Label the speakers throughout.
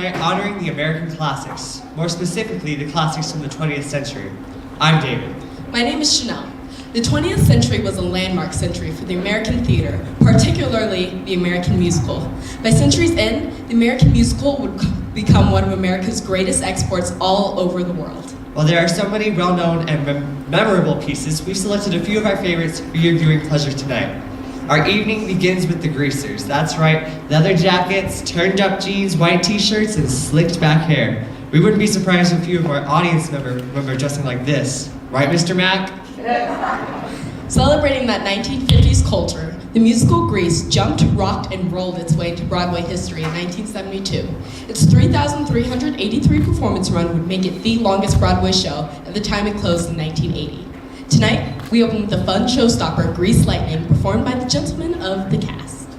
Speaker 1: night honoring the American classics, more specifically the classics from the 20th century. I'm David.
Speaker 2: My name is Chanel. The 20th century was a landmark century for the American theater, particularly the American musical. By century's end, the American musical would become one of America's greatest exports all over the world.
Speaker 1: While there are so many well-known and memorable pieces, we've selected a few of our favorites for your viewing pleasure tonight. Our evening begins with the greasers. That's right, leather jackets, turned-up jeans, white t-shirts, and slicked back hair. We wouldn't be surprised if a few of our audience members remember dressing like this. Right, Mr. Mack?
Speaker 2: Celebrating that 1950s culture, the musical Grease jumped, rocked, and rolled its way into Broadway history in 1972. Its 3,383 performance run would make it the longest Broadway show at the time it closed in 1980. Tonight, we open with the fun showstopper Grease Lightning, performed by the gentlemen of the cast.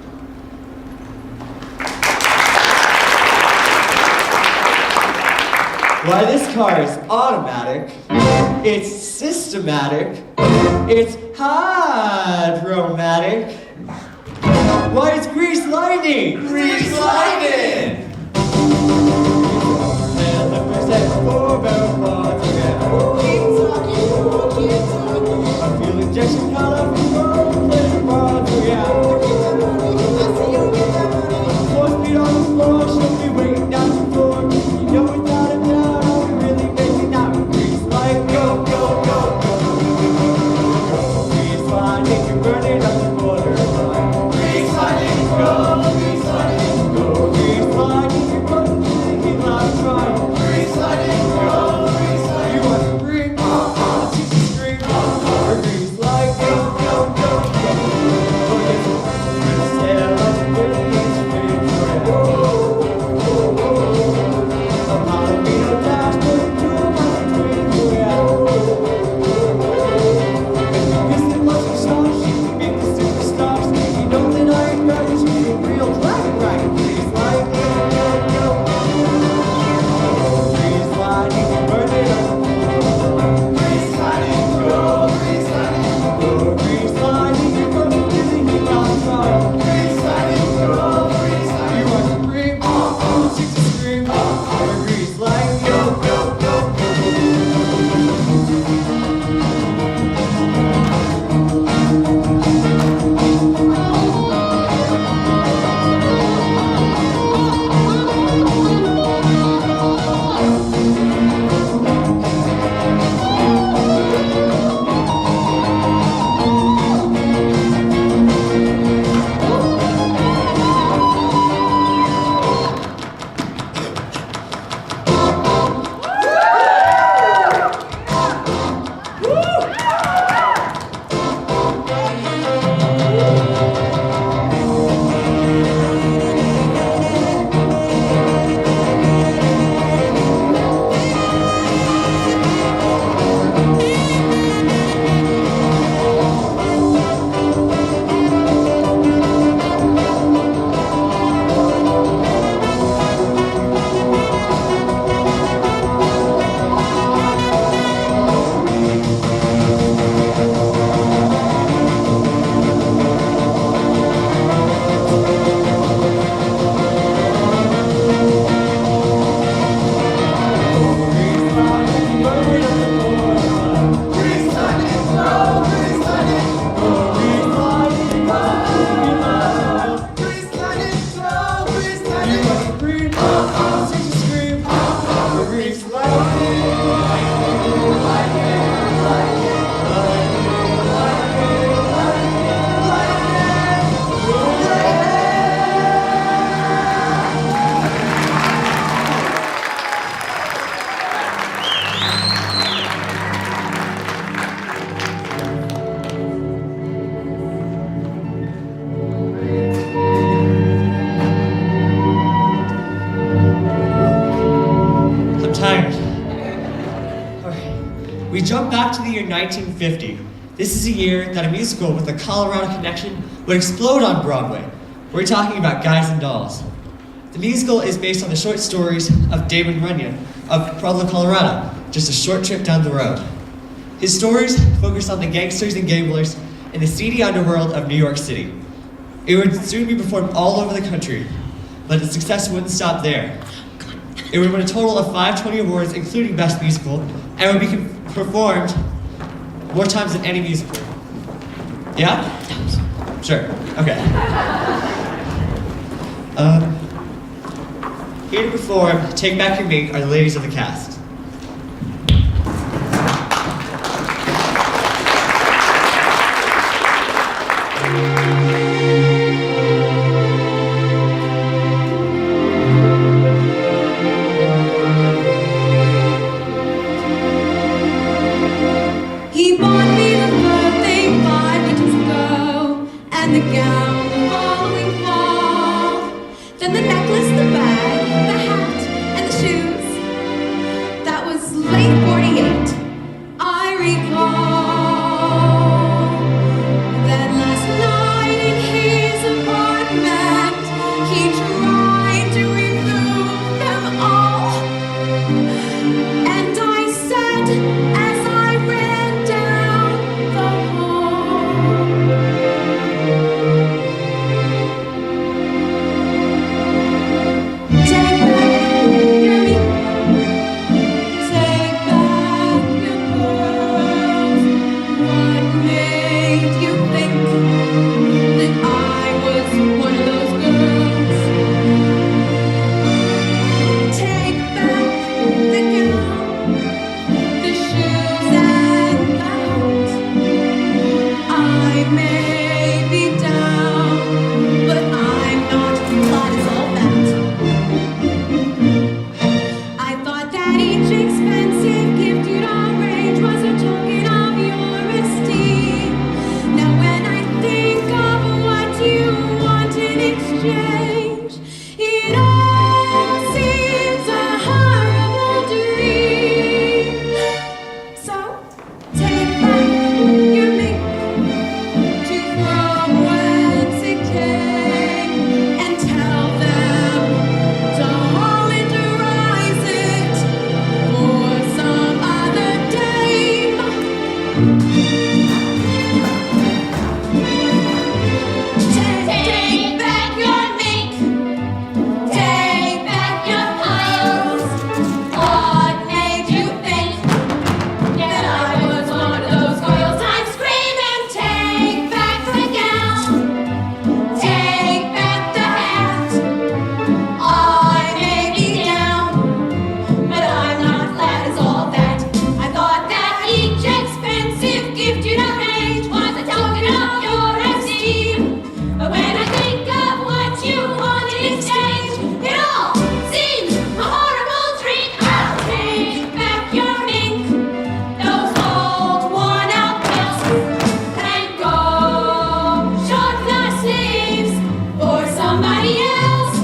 Speaker 1: Why, this car is automatic, it's systematic, it's hydromatic. Why, it's Grease Lightning! Grease Lightning! I feel injection color from road, yeah. Four feet on the floor, she'll be waiting down the floor. You know without a doubt, I'll be really making out with Grease Lightning. Go, go, go, go, go. Grease Lightning, you're burning up the borderline. Grease Lightning, go, Grease Lightning, go. Grease Lightning, you're buzzing to the heat line trying. Grease Lightning, go, Grease Lightning. You want to bring, she's a scream, Grease Lightning, go, go, go, go. Oh, yes, we're sail like a British fish. We jump back to the year 1950. This is a year that a musical with a Colorado connection would explode on Broadway. We're talking about Guys and Dolls. The musical is based on the short stories of David Runyon of Pueblo, Colorado, just a short trip down the road. His stories focus on the gangsters and gamblers in the seedy underworld of New York City. It would soon be performed all over the country, but its success wouldn't stop there. It would win a total of 5 Tony Awards, including Best Musical, and would be performed more times than any musical. Yeah? Sure. Okay. Here to perform Take Back Your Mink are the ladies of the cast.
Speaker 3: He bought me the birthday 5 winters ago, and the gown the following fall. Then the necklace, the bag, the hat, and the shoes. That was late 48, I recall. That last night in his apartment, he tried to remove them all. And I said, as I ran down the hall, take back your mink, take back your pearls. What made you think that I was one of those girls? Take back the gown, the shoes and the hat. I may be down, but I'm not flat as all that. I thought that each expensive gift you'd arrange was a token of your esteem. Now when I think of what you want in exchange, it all seems a horrible dream. So take back your mink to from whence it came, and tell them to haul it or rise it for some other dame. Take back your mink, take back your pearls. What made you think that I was one of those girls? I'm screaming, take back the gown, take back the hat. I may be down, but I'm not flat as all that. I thought that each expensive gift you'd arrange was a token of your esteem. But when I think of what you want in exchange, it all seems a horrible dream. I'll take back your mink, those old worn-out pills, and go short the sleeves for somebody else.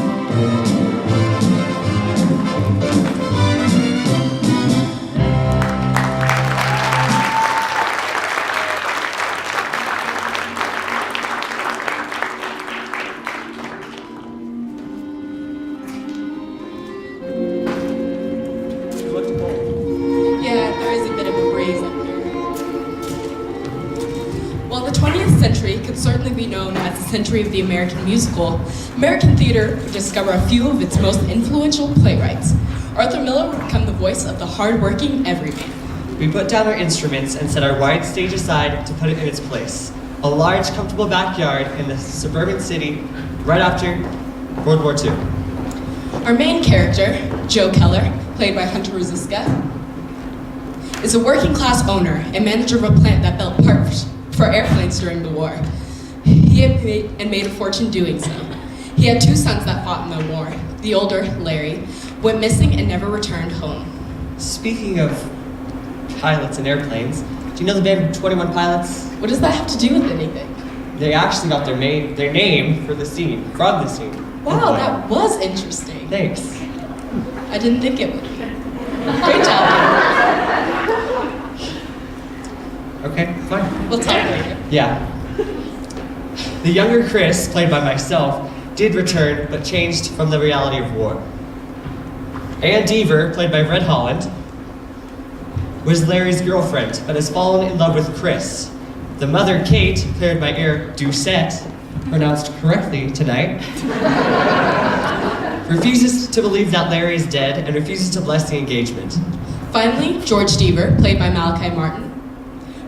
Speaker 2: Yeah, there is a bit of a breeze up here. While the 20th century could certainly be known as the century of the American musical, American theater would discover a few of its most influential playwrights. Arthur Miller would become the voice of the hard-working everyman.
Speaker 1: We put down our instruments and set our wide stage aside to put it in its place. A large, comfortable backyard in the suburban city right after World War II.
Speaker 2: Our main character, Joe Keller, played by Hunter Rosiska, is a working-class owner and manager of a plant that built parts for airplanes during the war. He had made a fortune doing so. He had 2 sons that fought in the war. The older, Larry, went missing and never returned home.
Speaker 1: Speaking of pilots and airplanes, do you know the band 21 Pilots?
Speaker 2: What does that have to do with anything?
Speaker 1: They actually got their name from the scene.
Speaker 2: Wow, that was interesting.
Speaker 1: Thanks.
Speaker 2: I didn't think it would be. Great job.
Speaker 1: Okay, fine.
Speaker 2: We'll talk later.
Speaker 1: Yeah. The younger Chris, played by myself, did return, but changed from the reality of war. Ann Deaver, played by Red Holland, was Larry's girlfriend, but has fallen in love with Chris. The mother, Kate, played by Eric Doucette, pronounced correctly tonight, refuses to believe that Larry is dead, and refuses to bless the engagement.
Speaker 2: Finally, George Deaver, played by Malachi Martin,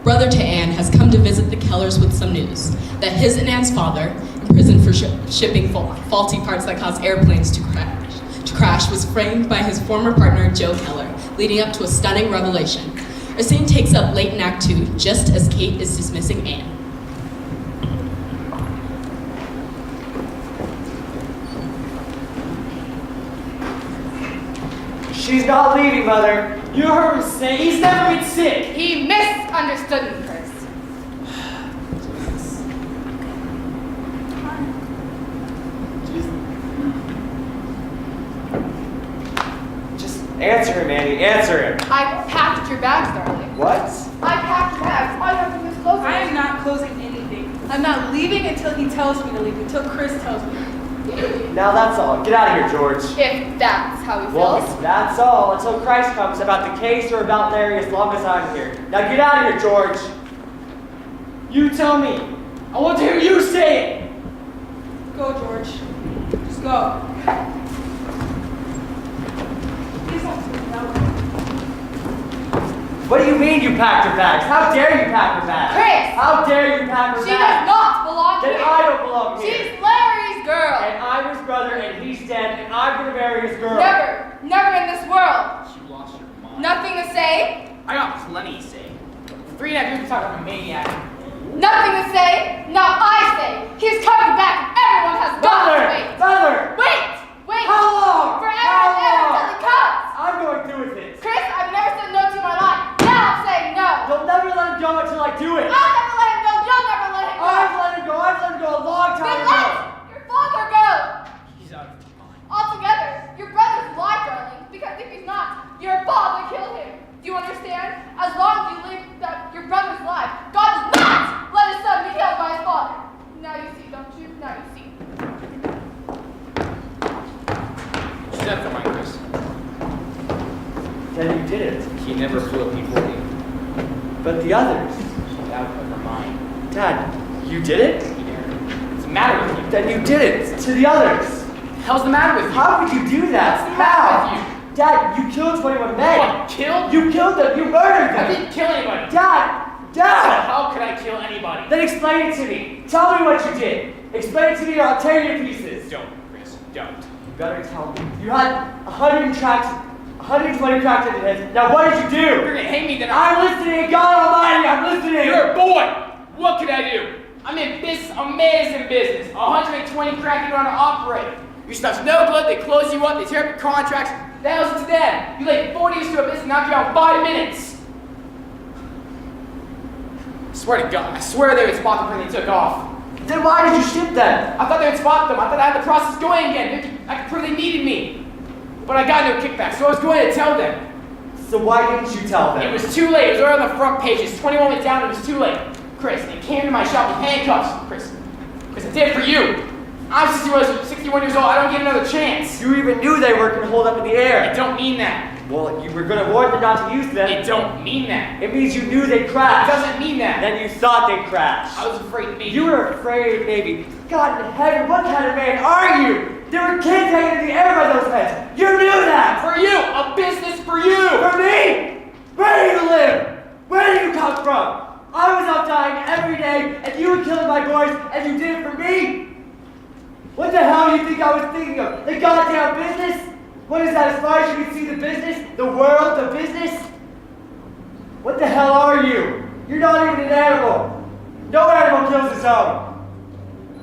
Speaker 2: brother to Anne, has come to visit the Kellers with some news that his and Anne's father, imprisoned for shipping faulty parts that cause airplanes to crash, was framed by his former partner, Joe Keller, leading up to a stunning revelation. Our scene takes up late in Act 2, just as Kate is dismissing Anne.
Speaker 1: She's not leaving, Mother. You heard him say he's never been sick.
Speaker 3: He misunderstood me, Chris.
Speaker 1: Just answer him, Annie. Answer him.
Speaker 3: I packed your bags, darling.
Speaker 1: What?
Speaker 3: I packed your bags. All you have to do is close
Speaker 4: I
Speaker 3: it.
Speaker 4: am not closing anything. I'm not leaving until he tells me to leave, until Chris tells me.
Speaker 1: Now that's all. Get out of here, George.
Speaker 3: If that's how he
Speaker 1: Well,
Speaker 3: feels.
Speaker 1: if that's all until Christ comes about the case or about Larry as long as I'm here. Now get out of here, George. You tell me. I want to hear you say it.
Speaker 4: Go, George. Just go. Please don't take me that way.
Speaker 1: What do you mean you packed your bags? How dare you pack your bags?
Speaker 3: Chris!
Speaker 1: How dare you pack your
Speaker 3: She does
Speaker 1: bags?
Speaker 3: not belong
Speaker 1: Then
Speaker 3: here.
Speaker 1: I don't belong here.
Speaker 3: She's Larry's girl.
Speaker 1: And I'm his brother, and he's dead, and I'm gonna marry his girl.
Speaker 3: Never, never in this world.
Speaker 5: You lost your mind.
Speaker 3: Nothing to say.
Speaker 5: I got plenty to say. 3.5 years to talk about a maniac.
Speaker 3: Nothing to say. Now I say he's coming back. Everyone has got to wait.
Speaker 1: Mother!
Speaker 3: Wait, wait.
Speaker 1: How long?
Speaker 3: Forever
Speaker 1: How
Speaker 3: and ever
Speaker 1: long?
Speaker 3: till he comes.
Speaker 1: I'm going through with this.
Speaker 3: Chris, I've never said no to my life. Now I'm saying no.
Speaker 1: You'll never let him go until I do it.
Speaker 3: I'll never let him go. You'll never let him go.
Speaker 1: I've let him go. I've let him go a long
Speaker 3: Then
Speaker 1: time ago.
Speaker 3: let your father go.
Speaker 5: He's out of his mind.
Speaker 3: Altogether, your brother's alive, darling. Because if he's not, your father killed him. Do you understand? As long as you live that your brother's alive, God does not let his son be killed by his father. Now you see, don't you? Now you see.
Speaker 5: She's out of her mind, Chris.
Speaker 1: Then you did it.
Speaker 5: He never flew a P-40.
Speaker 1: But the others.
Speaker 5: She's out of her mind.
Speaker 1: Dad, you did it?
Speaker 5: What's the matter with you?
Speaker 1: Then you did it to the others.
Speaker 5: What the hell's the matter with you?
Speaker 1: How could you do that?
Speaker 5: What's the matter with you?
Speaker 1: Dad, you killed 21 men.
Speaker 5: What, killed?
Speaker 1: You killed them. You murdered
Speaker 5: I
Speaker 1: them.
Speaker 5: didn't kill anybody.
Speaker 1: Dad!
Speaker 5: So
Speaker 1: Dad!
Speaker 5: how could I kill anybody?
Speaker 1: Then explain it to me. Tell me what you did. Explain it to me or I'll tear you to pieces.
Speaker 5: Don't, Chris, don't.
Speaker 1: You better tell me. You had 120 tracks in your head. Now what did you
Speaker 5: You're
Speaker 1: do?
Speaker 5: gonna hate me, then
Speaker 1: I'm listening, God Almighty, I'm listening.
Speaker 5: You're a boy! What can I do? I'm in business, amazing business. 120 cracking around to operate. Your stuff's no good, they close you up, they tear up your contracts. The hell's it to them? You laid 40 years to a business, knocked you out in 5 minutes. I swear to God, I swear they would spot them when they took off.
Speaker 1: Then why did you ship them?
Speaker 5: I thought they would spot them. I thought I had the process going again. I could prove they needed me. But I got no kickback, so I was going to tell them.
Speaker 1: So why didn't you tell them?
Speaker 5: It was too late. It was right on the front pages. 21 went down. It was too late. Chris, they came to my shop with handcuffs. Chris, I did it for you. I'm 61 years old. I don't get another chance.
Speaker 1: You even knew they weren't going to hold up in the
Speaker 5: I
Speaker 1: air.
Speaker 5: don't mean that.
Speaker 1: Well, you were going to warn them not to use them.
Speaker 5: It don't mean that.
Speaker 1: It means you knew they'd
Speaker 5: It
Speaker 1: crash.
Speaker 5: doesn't mean that.
Speaker 1: Then you thought they'd crash.
Speaker 5: I was afraid maybe.
Speaker 1: You were afraid, maybe. God in heaven, what kind of man are you? There were kids hanging in the air by those heads. You knew that.
Speaker 5: For you, a business for you.
Speaker 1: For me? Where do you live? Where do you come from? I was out dying every day, and you were killing my boys, and you did it for me? What the hell do you think I was thinking of? The goddamn business? What is that, as far as you can see the business? The world, the business? What the hell are you? You're not even an animal. No animal kills its own.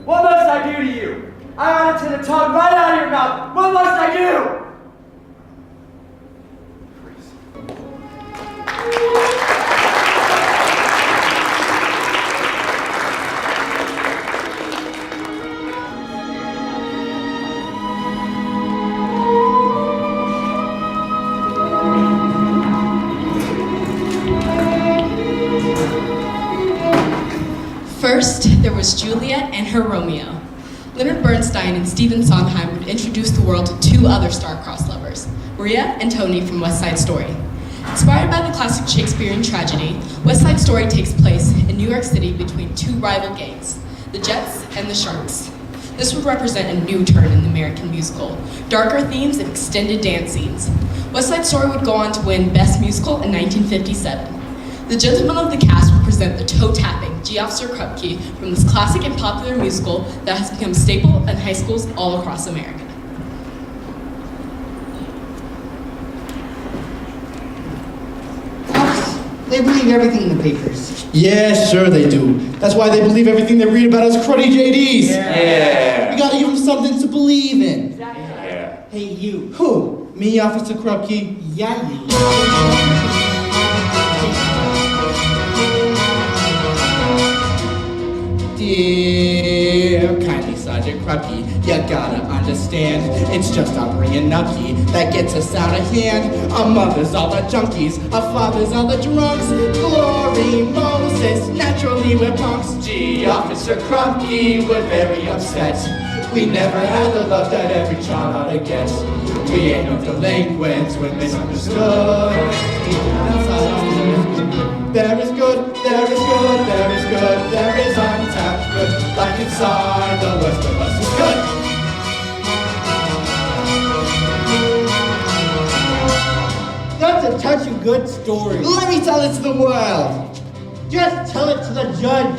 Speaker 1: What must I do to you? I want it to the tongue right out of your mouth. What must I do?
Speaker 2: First, there was Juliet and her Romeo. Leonard Bernstein and Stephen Sondheim would introduce the world to two other star-crossed lovers, Maria and Tony from West Side Story. Inspired by the classic Shakespearean tragedy, West Side Story takes place in New York City between two rival gangs, the Jets and the Sharks. This would represent a new turn in the American musical. Darker themes and extended dance scenes. West Side Story would go on to win Best Musical in 1957. The gentlemen of the cast will present the toe-tapping G Officer Krupke from this classic and popular musical that has become a staple in high schools all across America.
Speaker 6: They believe everything in the papers.
Speaker 7: Yeah, sure they do. That's why they believe everything they read about us cruddy JDs.
Speaker 8: Yeah.
Speaker 7: We gotta give them something to believe in.
Speaker 8: Yeah.
Speaker 6: Hey, you.
Speaker 7: Who? Me, Officer Krupke?
Speaker 6: Yeah, you.
Speaker 7: Dear kindly Sergeant Krupke, you gotta understand, it's just our bringing nucky that gets us out of hand. Our mothers are the junkies, our fathers are the drunks. Glory Moses, naturally we're punks. Gee, Officer Krupke, we're very upset. We never had the love that every child ought to get. We ain't no delinquents, we're misunderstood. There is good, there is good, there is good, there is untapped good. Like inside, the worst of us is good.
Speaker 6: That's a touch and good story.
Speaker 7: Let me tell it to the world.
Speaker 6: Just tell it to the judge.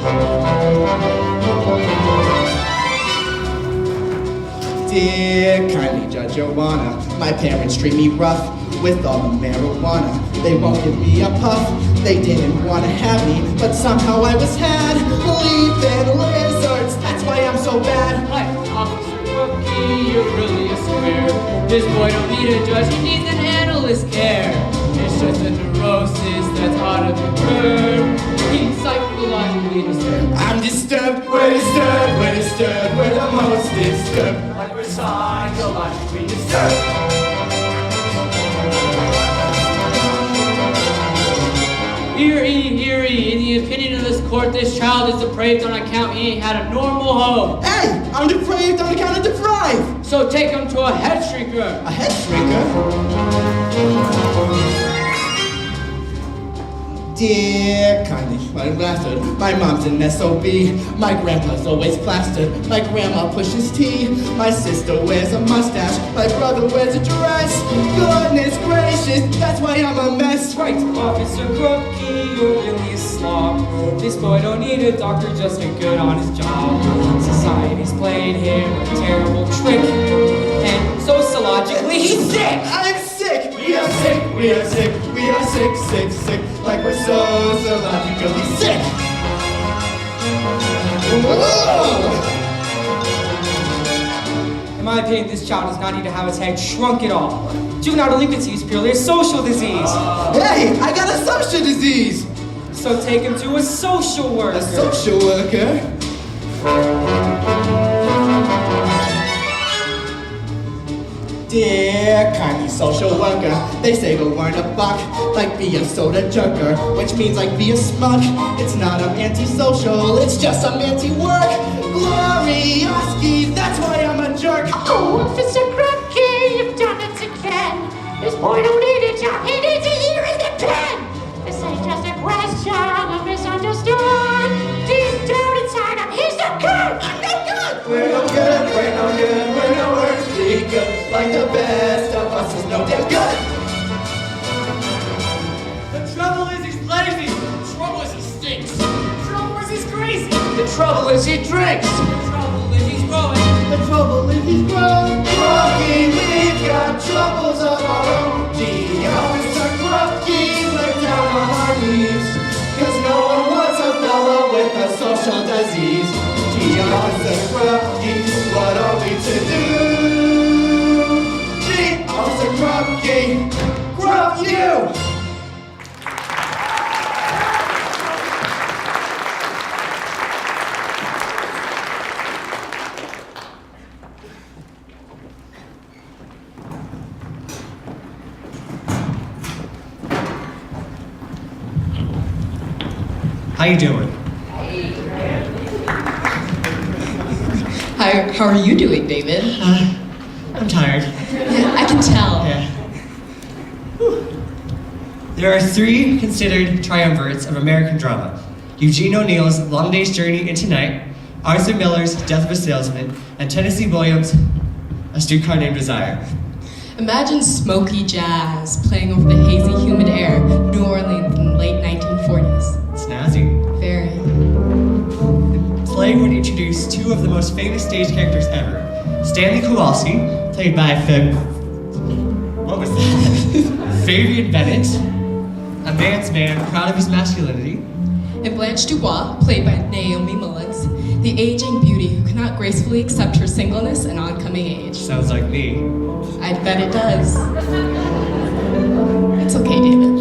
Speaker 7: Dear kindly Judge Joanna, my parents treat me rough with all the marijuana. They won't give me a puff, they didn't want to have me, but somehow I was had. Leaping lizards, that's why I'm so bad.
Speaker 5: Hi, Officer Krupke, you're really a square. This boy don't need a judge, he needs an analyst care. It's just a neurosis that's out of control. He's psychologically disturbed.
Speaker 7: I'm disturbed, we're disturbed, we're disturbed, we're the most disturbed.
Speaker 5: Like we're psychologically disturbed. Hear ye, hear ye. In the opinion of this court, this child is depraved on account he ain't had a normal home.
Speaker 7: Hey, I'm depraved on account of deprive.
Speaker 5: So take him to a head shrinker.
Speaker 7: A head shrinker? Dear kindly bastard, my mom's an SOB. My grandpa's always plastered. My grandma pushes tea. My sister wears a mustache. My brother wears a dress. Goodness gracious, that's why I'm a mess.
Speaker 9: Right, Officer Krupke, you're really a slob. This boy don't need a doctor, just a good honest job. Society's playing him a terrible trick, and sociologically he's sick.
Speaker 7: I'm sick. We are sick. We are sick. We are sick, sick, sick. Like we're sociologically sick.
Speaker 9: In my opinion, this child does not need to have his head shrunk at all. Juvenile delinquency is purely a social disease.
Speaker 7: Hey, I got a social disease.
Speaker 9: So take him to a social worker.
Speaker 7: A social worker? Dear kindly social worker, they say go earn a buck, like be a soda jerker, which means like be a smuck. It's not I'm antisocial, it's just I'm anti-work. Glorioski, that's why I'm a jerk.
Speaker 3: Oh, Officer Krupke, you've done it again. This boy don't need a job, he needs a year in the pen. This ain't just a question of misunderstood. Deep down inside him, he's no good. I'm no good.
Speaker 7: We're no good, we're no good, we're no earthly good. Like the best of us is no damn good.
Speaker 5: The trouble is he's lazy. The trouble is he stinks. The trouble is he's crazy. The trouble is he drinks. The trouble is he's growing.
Speaker 6: The trouble is he's grown.
Speaker 7: Krupke, we've got troubles of our own. The Officer Krupke, we're down on our knees. Cause no one wants a fellow with a social disease. The Officer Krupke, what are we to do? The Officer Krupke, Krupp you!
Speaker 10: How you doing?
Speaker 2: How are you doing, David?
Speaker 10: I'm tired.
Speaker 2: I can tell.
Speaker 10: Yeah. There are three considered triumvirates of American drama. Eugene O'Neill's Long Day's Journey into Night, Arthur Miller's Death of a Salesman, and Tennessee Williams, A Streetcar Named Desire.
Speaker 2: Imagine smoky jazz playing over the hazy, humid air of New Orleans in the late 1940s.
Speaker 10: Snazzy.
Speaker 2: Very.
Speaker 10: The play would introduce two of the most famous stage characters ever. Stanley Kowalski, played by what was that? Fabian Bennett, a man's man proud of his masculinity.
Speaker 2: And Blanche Dubois, played by Naomi Mullins, the aging beauty who cannot gracefully accept her singleness and oncoming age.
Speaker 10: Sounds like me.
Speaker 2: I bet it does. It's okay, David.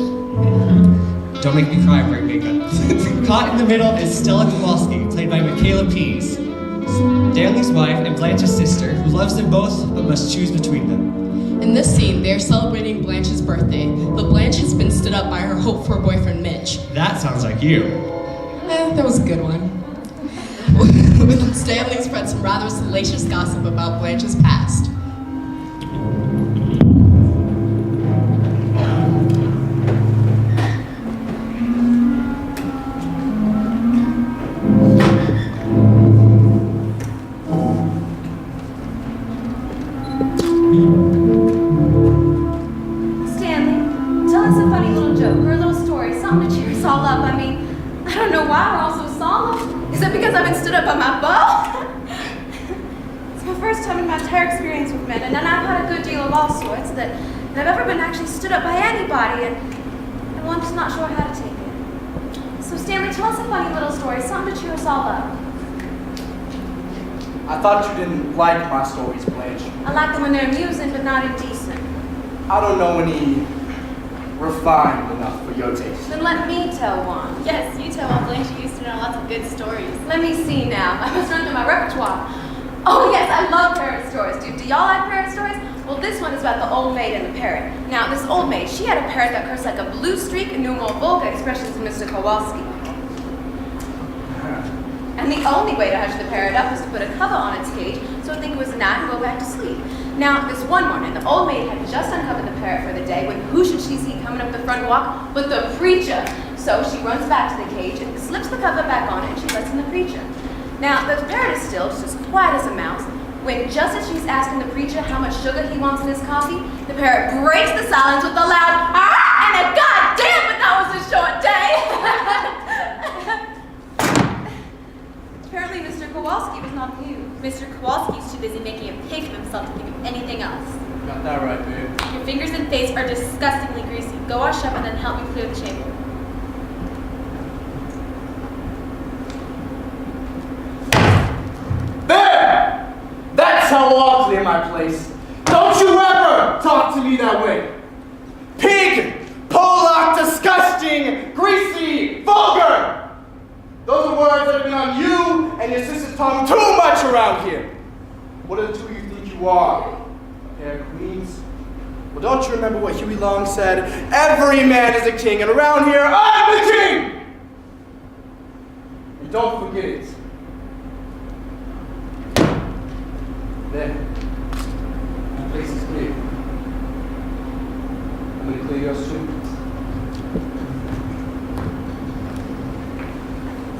Speaker 10: Don't make me cry wearing makeup. Caught in the middle is Stella Kowalski, played by Michaela Pease, Stanley's wife and Blanche's sister, who loves them both but must choose between them.
Speaker 2: In this scene, they are celebrating Blanche's birthday, but Blanche has been stood up by her hoped-for boyfriend, Mitch.
Speaker 10: That sounds like you.
Speaker 2: That was a good one. Stanley spread some rather salacious gossip about Blanche's past.
Speaker 3: Stanley, tell us a funny little joke or a little story, something to cheer us all up. I mean, I don't know why we're all so solemn. Is it because I've been stood up by my beau? It's my first time in my entire experience with men, and I've had a good deal of all sorts that I've ever been actually stood up by anybody, and well, I'm just not sure how to take it. So Stanley, tell us a funny little story, something to cheer us all up.
Speaker 7: I thought you didn't like my stories, Blanche.
Speaker 3: I like them when they're amusing, but not indecent.
Speaker 7: I don't know any refined enough for your taste.
Speaker 3: Then let me tell one.
Speaker 8: Yes, you tell one. Blanche used to know lots of good stories.
Speaker 3: Let me see now. I must run through my repertoire. Oh yes, I love parrot stories. Do y'all like parrot stories? Well, this one is about the old maid and the parrot. Now, this old maid, she had a parrot that cursed like a blue streak and knew more vulgar expressions than Mr. Kowalski. And the only way to hush the parrot up was to put a cover on its cage so it think it was a night and go back to sleep. Now, this one morning, the old maid had just uncovered the parrot for the day when who should she see coming up the front walk but the preacher. So she runs back to the cage and slips the cover back on it and she lets in the preacher. Now, the parrot is still just as quiet as a mouse when just as she's asking the preacher how much sugar he wants in his coffee, the parrot breaks the silence with a loud "ah!" and a "God damn, but that was a short day!" Apparently, Mr. Kowalski was not amused.
Speaker 8: Mr. Kowalski's too busy making a pig of himself to think of anything else.
Speaker 7: Got that right, babe.
Speaker 8: Your fingers and face are disgustingly greasy. Go wash up and then help me clear the chamber.
Speaker 7: There! That's how I'll clear my place. Don't you ever talk to me that way. Pig! Pollock! Disgusting! Greasy! Vulgar! Those are words that have been on you and your sister's tongue too much around here. What are the two you think you are? A pair of queens? Well, don't you remember what Huey Long said? Every man is a king, and around here, I'm the king! And don't forget it. There. My place is clear. I'm going to clear yours too.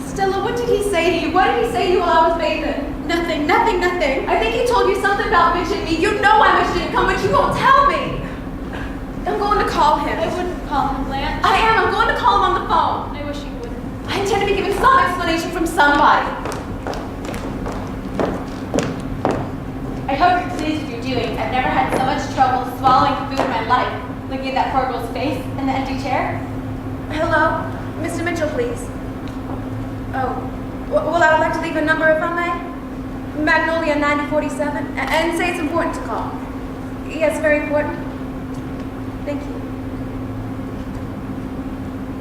Speaker 3: Stella, what did he say to you? What did he say to you while I was bathing?
Speaker 8: Nothing, nothing, nothing.
Speaker 3: I think he told you something about Mitch and me. You know why Mitch didn't come, but you won't tell me. I'm going to call him.
Speaker 8: I wouldn't call him, Blanche.
Speaker 3: I am. I'm going to call him on the phone.
Speaker 8: I wish you wouldn't.
Speaker 3: I intend to be given some explanation from somebody.
Speaker 8: I hope you're pleased with your doing. I've never had so much trouble swallowing food in my life. Looking at that poor girl's face and the empty chair.
Speaker 3: Hello? Mr. Mitchell, please. Oh. Well, I would like to leave a number if I may. Magnolia 9047. And say it's important to call. Yes, very important. Thank you.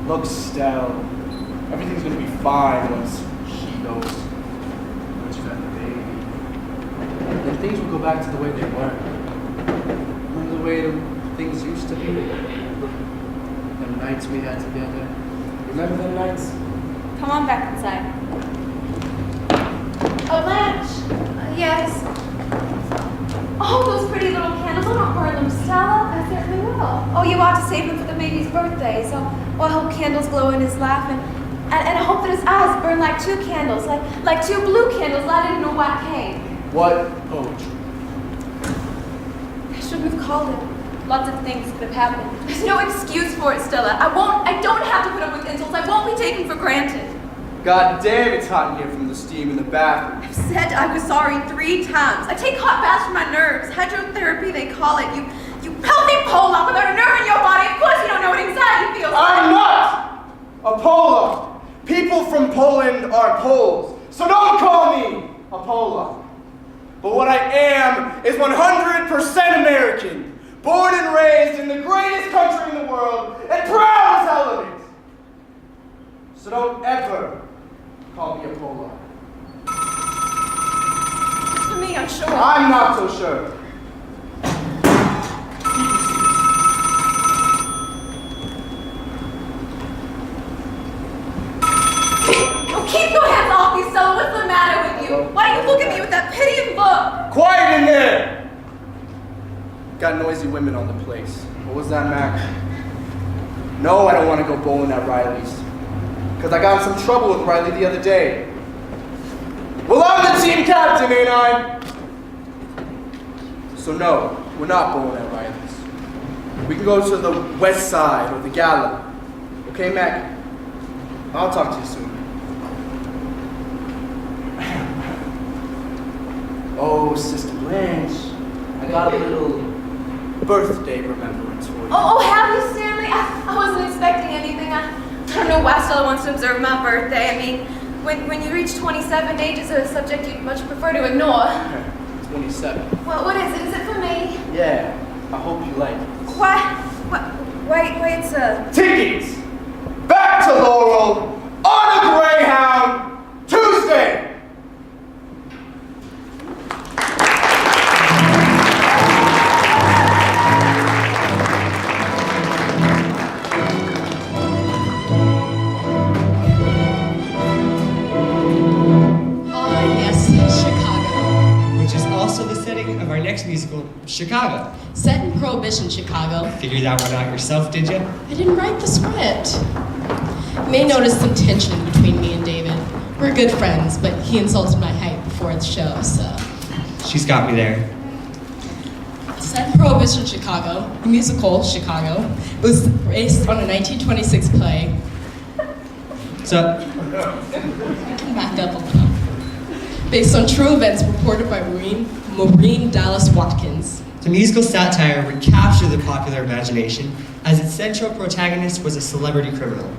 Speaker 7: Look, Stell. Everything's going to be fine once she goes. Once she's had the baby. Then things will go back to the way they were. Remember the way things used to be? Them nights we had together. Remember them nights?
Speaker 8: Come on back inside.
Speaker 3: Oh, Blanche. Yes. Oh, those pretty little candles. I don't burn them, Stella. I certainly will. Oh, you ought to save them for the baby's birthday. So, I hope candles glow in his lap, and I hope that his eyes burn like two candles, like two blue candles lighted in a white cane.
Speaker 5: What poetry?
Speaker 8: I shouldn't have called it. Lots of things could have happened. There's no excuse for it, Stella. I don't have to put up with insults. I won't be taken for granted.
Speaker 5: God damn, it's hot in here from the steam in the bathroom.
Speaker 8: I've said I was sorry 3 times. I take hot baths for my nerves. Hydrotherapy, they call it. You healthy Pollock without a nerve in your body. Of course you don't know what anxiety feels like.
Speaker 5: I'm not a Pollock. People from Poland are Poles, so don't call me a Pollock. But what I am is 100% American. Born and raised in the greatest country in the world, and proud as hell of it. So don't ever call me a Pollock.
Speaker 8: For me, I'm sure.
Speaker 5: I'm not so sure.
Speaker 8: Oh, keep your hands off me, Stella. What's the matter with you? Why do you look at me with that pitying look?
Speaker 5: Quiet in there! Got noisy women on the place. What was that, Mac? No, I don't want to go bowling at Riley's. Because I got in some trouble with Riley the other day. Well, I'm the team captain, ain't I? So no, we're not bowling at Riley's. We can go to the west side or the gala. Okay, Mac? I'll talk to you soon. Oh, Sister Blanche, I got a little birthday remembrance for you.
Speaker 8: Oh, have you, Stanley? I wasn't expecting anything. I don't know why Stella wants to observe my birthday. I mean, when you reach 27, age is a subject you'd much prefer to ignore.
Speaker 5: 27.
Speaker 8: Well, what is it? Is it for me?
Speaker 5: Yeah, I hope you like it.
Speaker 8: Why, it's a...
Speaker 5: Tickets! Back to Laurel on a Greyhound Tuesday!
Speaker 10: Of our next musical, Chicago.
Speaker 2: Set in Prohibition Chicago.
Speaker 10: Figured that one out yourself, did you?
Speaker 2: I didn't write the script. You may notice some tension between me and David. We're good friends, but he insulted my height before the show, so...
Speaker 10: She's got me there.
Speaker 2: Set in Prohibition Chicago, the musical Chicago, was based on a 1926 play.
Speaker 10: So...
Speaker 2: I can back up a little. Based on true events reported by Maureen Dallas Watkins.
Speaker 10: The musical satire would capture the popular imagination as its central protagonist was a celebrity criminal.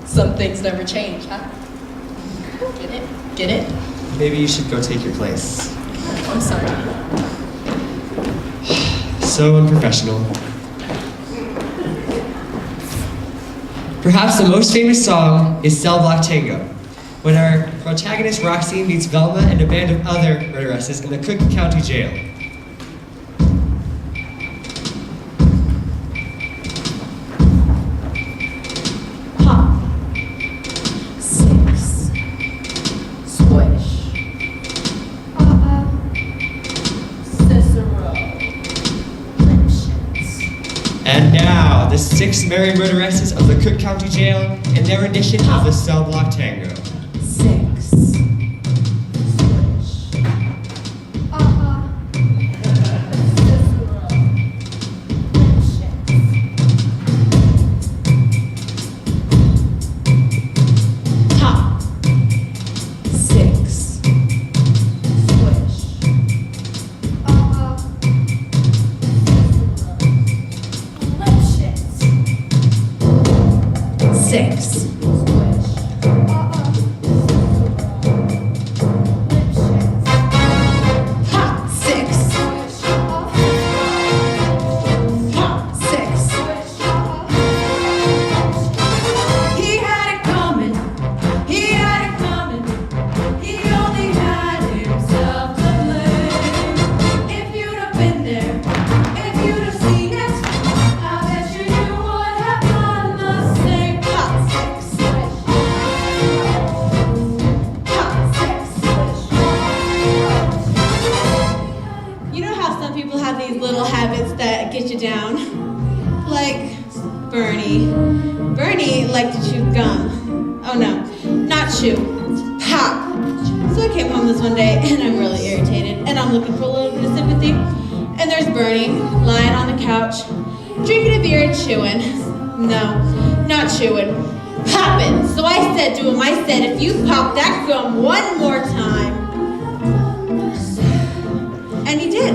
Speaker 2: Some things never change, huh? Get it? Get it?
Speaker 10: Maybe you should go take your place.
Speaker 2: I'm sorry.
Speaker 10: So unprofessional. Perhaps the most famous song is Cell Block Tango, when our protagonist Roxy meets Velma and a band of other murderesses in the Cook County Jail.
Speaker 2: Pop. 6. Squish. Cicero. Lipschitz.
Speaker 10: And now, the 6 married murderesses of the Cook County Jail in their edition of the Cell Block Tango.
Speaker 2: 6. Squish. Top. 6. Squish. 6.
Speaker 11: Bernie liked to chew gum. Oh no, not chew. Pop. So I came home this one day and I'm really irritated and I'm looking for a little bit of sympathy. And there's Bernie lying on the couch, drinking a beer and chewing. No, not chewing, popping. So I said to him, if you pop that gum one more time. And he did.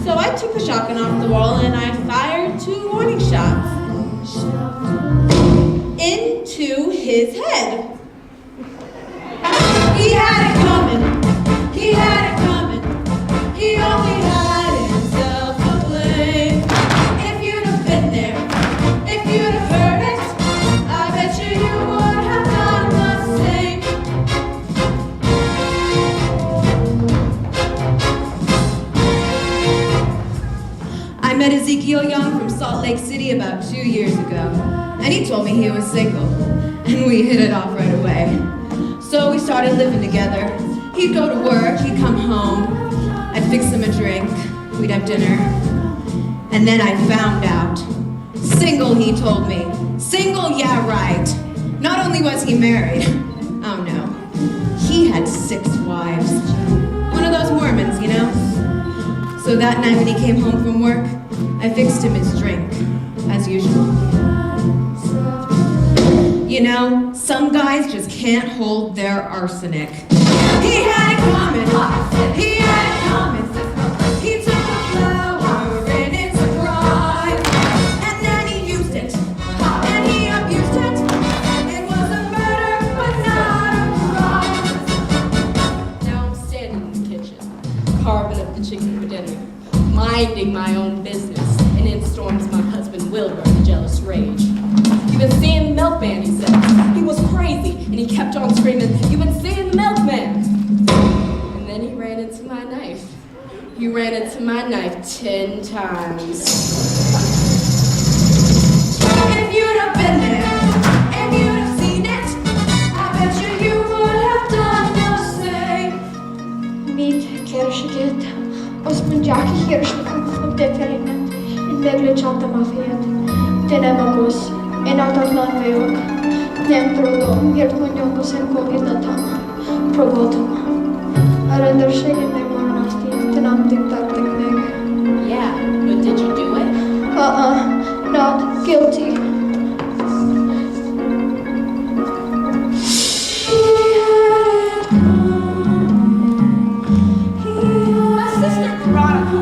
Speaker 11: So I took the shotgun off the wall and I fired 2 warning shots into his head. He had it coming. He had it coming. He only had himself to blame. If you'd have been there, if you'd have heard it, I bet you would have done the same. I met Ezekiel Young from Salt Lake City about 2 years ago, and he told me he was single, and we hit it off right away. So we started living together. He'd go to work, he'd come home, I'd fix him a drink, we'd have dinner. And then I found out. Single, he told me. Single, yeah, right. Not only was he married, oh no, he had 6 wives. One of those Mormons, you know? So that night when he came home from work, I fixed him his drink, as usual. You know, some guys just can't hold their arsenic. He had it coming, he had it coming. He took a flower in its pride, and then he used it, and he abused it. It was a murder, but not a crime.
Speaker 2: Now I'm standing in the kitchen, carving up the chicken for dinner, minding my own business, and in storms my husband Wilbur, the jealous rage. You've been seeing the milkman, he said. He was crazy, and he kept on screaming, "You've been seeing the milkman!" And then he ran into my knife. He ran into my knife 10 times.
Speaker 11: If you'd have been there, if you'd have seen it, I bet you would have done the same.
Speaker 12: Mitt kereseket, ospângeaki hirșnică, de ferimet, în vegle ceaptă mafiet, de nebăgus, în altat la înveiuc, nem prodom, iert mâniongu sen covidătam, progotum. Arăndărșegin de mornasti, te n-am dictat tehnic.
Speaker 2: Yeah, but did you do it?
Speaker 12: Not guilty.
Speaker 2: My sister Veronica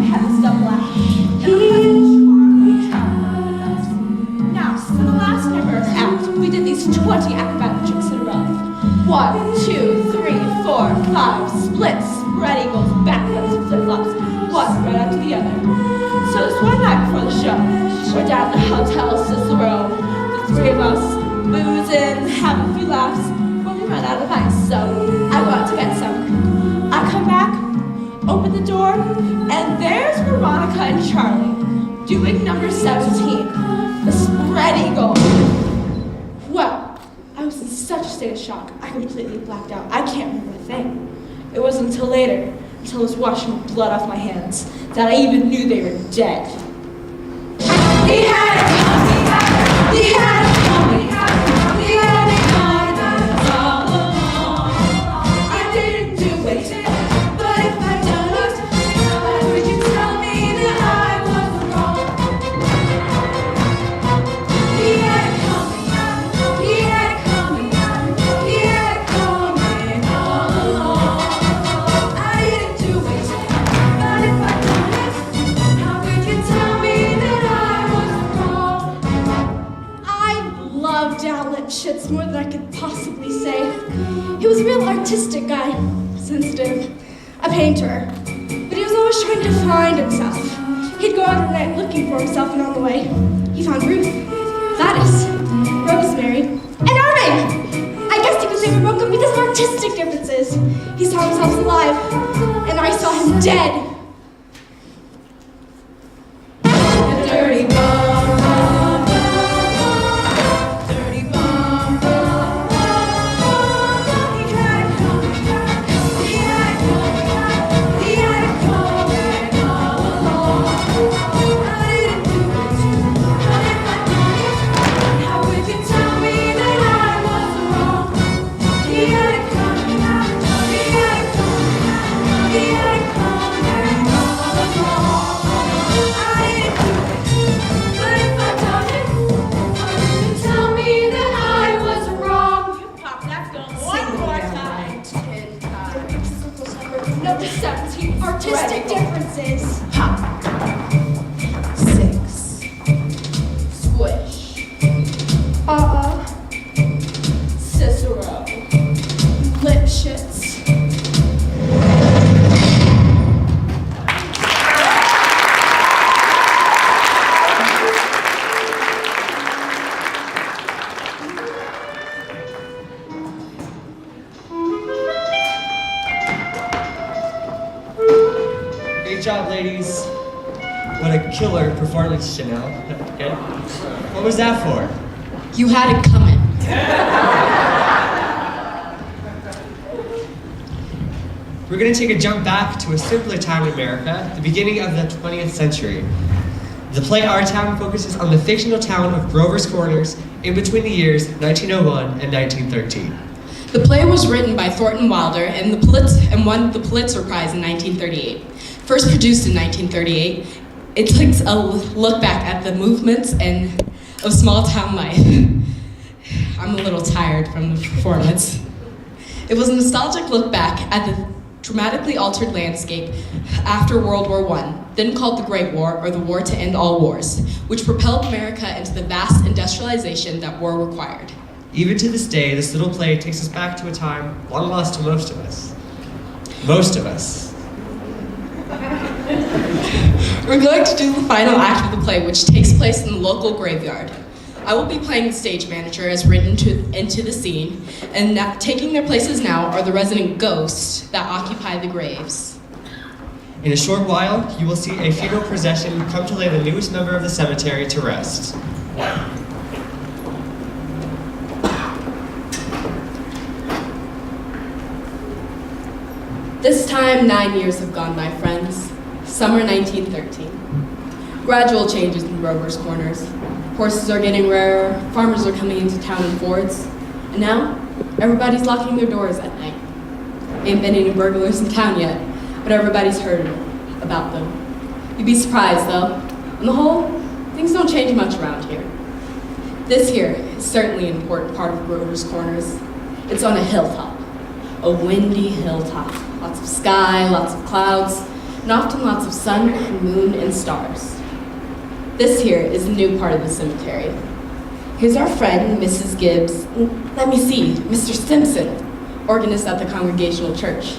Speaker 2: had this double act. Now, for the last number's act, we did these 20 acrobatic tricks in a row. 1, 2, 3, 4, 5, splits, spread eagles, backflips, and flip-flops. One right after the other. So this one night before the show, we're down at the Hotel Cicero, the 3 of us, boozing, having a few laughs, when we run out of ice, so I go out to get some. I come back, open the door, and there's Veronica and Charlie, doing number 17, the spread eagle. Well, I was in such a state of shock, I completely blacked out. I can't remember a thing. It wasn't until later, until I was washing blood off my hands, that I even knew they were dead.
Speaker 11: He had it coming, he had it coming, he had it coming all along. I didn't do it, but if I'd done it, how would you tell me that I was wrong? He had it coming, he had it coming, he had it coming all along. I didn't do it, but if I'd done it, how could you tell me that I was wrong?
Speaker 2: I loved Alan Schitz more than I could possibly say. He was a real artistic guy, sensitive, a painter. But he was always trying to find himself. He'd go out at night looking for himself, and on the way, he found Ruth, Gladys, Rosemary, and Irving! I guess you could say we broke up because of artistic differences. He saw himself alive, and I saw him dead.
Speaker 11: Dirty bomb, bomb, bomb, dirty bomb, bomb, bomb. He had it coming, he had it coming, he had it coming all along. I didn't do it, but if I'd done it, how would you tell me that I was wrong? He had it coming, he
Speaker 10: job, ladies. What a killer performance, Chanel. Okay. What was that for?
Speaker 2: You had it coming.
Speaker 10: We're going to take a jump back to a simpler time in America, the beginning of the 20th century. The play Our Town focuses on the fictional town of Grover's Corners in between the years 1901 and 1913.
Speaker 2: The play was written by Thornton Wilder and won the Pulitzer Prize in 1938. First produced in 1938, it takes a look back at the movements of small town life. I'm a little tired from the performance. It was a nostalgic look back at the dramatically altered landscape after World War I, then called the Great War, or the War to End All Wars, which propelled America into the vast industrialization that war required.
Speaker 10: Even to this day, this little play takes us back to a time long lost to most of us. Most of us.
Speaker 2: We're going to do the final act of the play, which takes place in the local graveyard. I will be playing the stage manager as written into the scene, and taking their places now are the resident ghosts that occupy the graves.
Speaker 10: In a short while, you will see a funeral procession come to lay the newest member of the cemetery to rest.
Speaker 2: This time, 9 years have gone by, friends. Summer 1913. Gradual changes in Grover's Corners. Horses are getting rarer, farmers are coming into town in Fords, and now everybody's locking their doors at night. Ain't been any burglars in town yet, but everybody's heard about them. You'd be surprised though. On the whole, things don't change much around here. This here is certainly an important part of Grover's Corners. It's on a hilltop, a windy hilltop. Lots of sky, lots of clouds, and often lots of sun and moon and stars. This here is the new part of the cemetery. Here's our friend, Mrs. Gibbs. Let me see, Mr. Simpson, organist at the Congregational Church.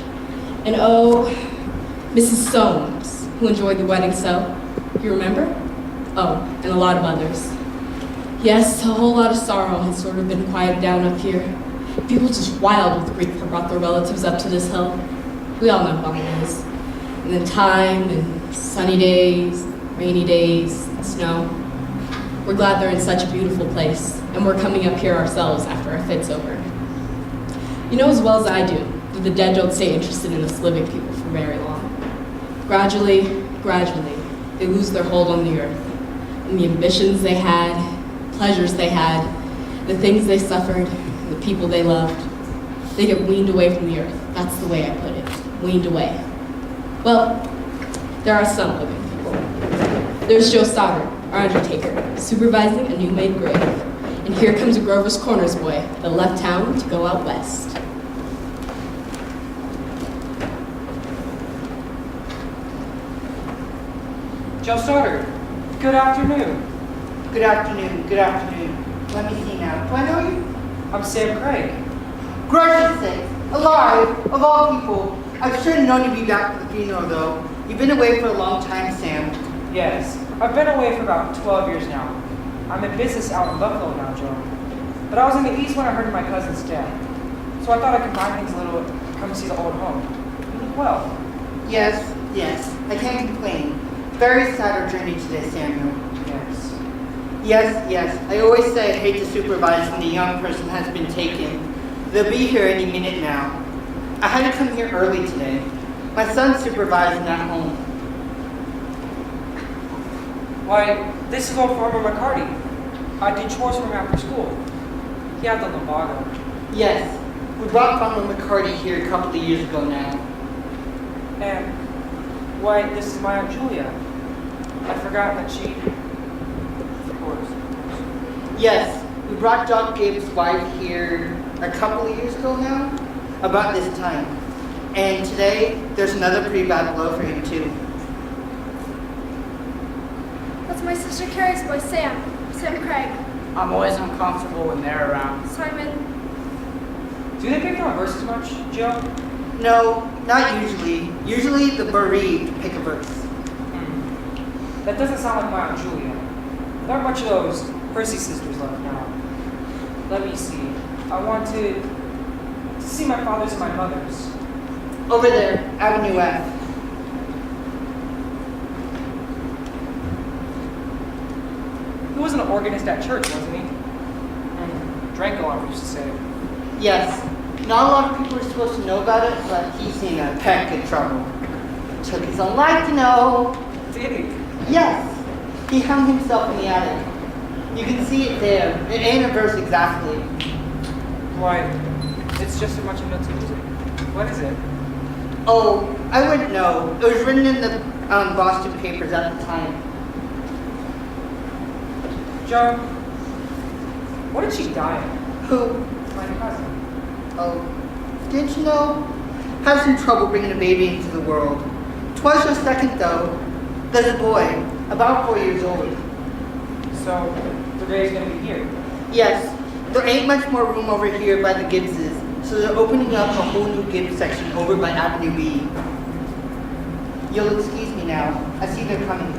Speaker 2: And oh, Mrs. Soames, who enjoyed the wedding so. You remember? Oh, and a lot of others. Yes, a whole lot of sorrow has sort of been quieted down up here. People just wild with grief have brought their relatives up to this hill. We all know how it is. And then time and sunny days, rainy days, and snow. We're glad they're in such a beautiful place, and we're coming up here ourselves after our fit's over. You know as well as I do that the dead don't stay interested in us living people for very long. Gradually, they lose their hold on the earth, and the ambitions they had, pleasures they had, the things they suffered, the people they loved, they get weaned away from the earth. That's the way I put it, weaned away. Well, there are some living people. There's Joe Stoddard, our undertaker, supervising a new-made grave. And here comes a Grover's Corners boy that left town to go out west.
Speaker 9: Joe Stoddard, good afternoon.
Speaker 13: Good afternoon, good afternoon. Let me see now. Do I know you?
Speaker 9: I'm Sam Craig.
Speaker 13: Gracious sakes, alive, of all people. I should have known you'd be back for the funeral, though. You've been away for a long time, Sam.
Speaker 9: Yes, I've been away for about 12 years now. I'm in business out in Buffalo now, Joe. But I was in the East when I heard of my cousin's death. So I thought I could buy things a little, come see the old home. You look well.
Speaker 13: Yes, I can't complain. Very sad journey today, Samuel. Yes. I always say I hate to supervise when the young person has been taken. They'll be here any minute now. I had to come here early today. My son's supervising at home.
Speaker 9: Why, this is old Farmer McCarty. I did chores for him after school. He had the lumbago.
Speaker 13: Yes, we brought Farmer McCarty here a couple of years ago now.
Speaker 9: And, why, this is my Aunt Julia. I forgot that she... Of course.
Speaker 13: Yes, we brought Doc Gibbs' wife here a couple of years ago now, about this time. And today, there's another pretty bad blow for him too.
Speaker 12: That's my sister Carrie's boy, Sam Craig.
Speaker 5: I'm always uncomfortable when they're around.
Speaker 12: Simon.
Speaker 9: Do they pick on verses much, Joe?
Speaker 13: No, not usually. Usually the bereaved pick a verse.
Speaker 9: That doesn't sound like my Aunt Julia. There aren't much of those Percy sisters left now. Let me see. I want to see my father's and my mother's.
Speaker 13: Over there, Avenue F.
Speaker 9: was an organist at church, wasn't he? Drank a lot, we used to say.
Speaker 13: Yes. Not a lot of people are supposed to know about it, but he's in a peck of trouble. Took his own life, you know.
Speaker 9: Did he?
Speaker 13: Yes. He hung himself in the attic. You can see it there. It ain't a verse exactly.
Speaker 9: Why, it's just a bunch of notes of music. What is it?
Speaker 13: Oh, I wouldn't know. It was written in the Boston papers at the time.
Speaker 9: John, what did she die of?
Speaker 13: Who?
Speaker 9: My cousin.
Speaker 13: Oh, did you know? Had some trouble bringing a baby into the world. Twas her second, though. There's a boy, about 4 years old.
Speaker 9: So, the baby's gonna be here?
Speaker 13: Yes. There ain't much more room over here by the Gibbses, so they're opening up a whole new Gibbs section over by Avenue B. You'll excuse me now. I see they're coming.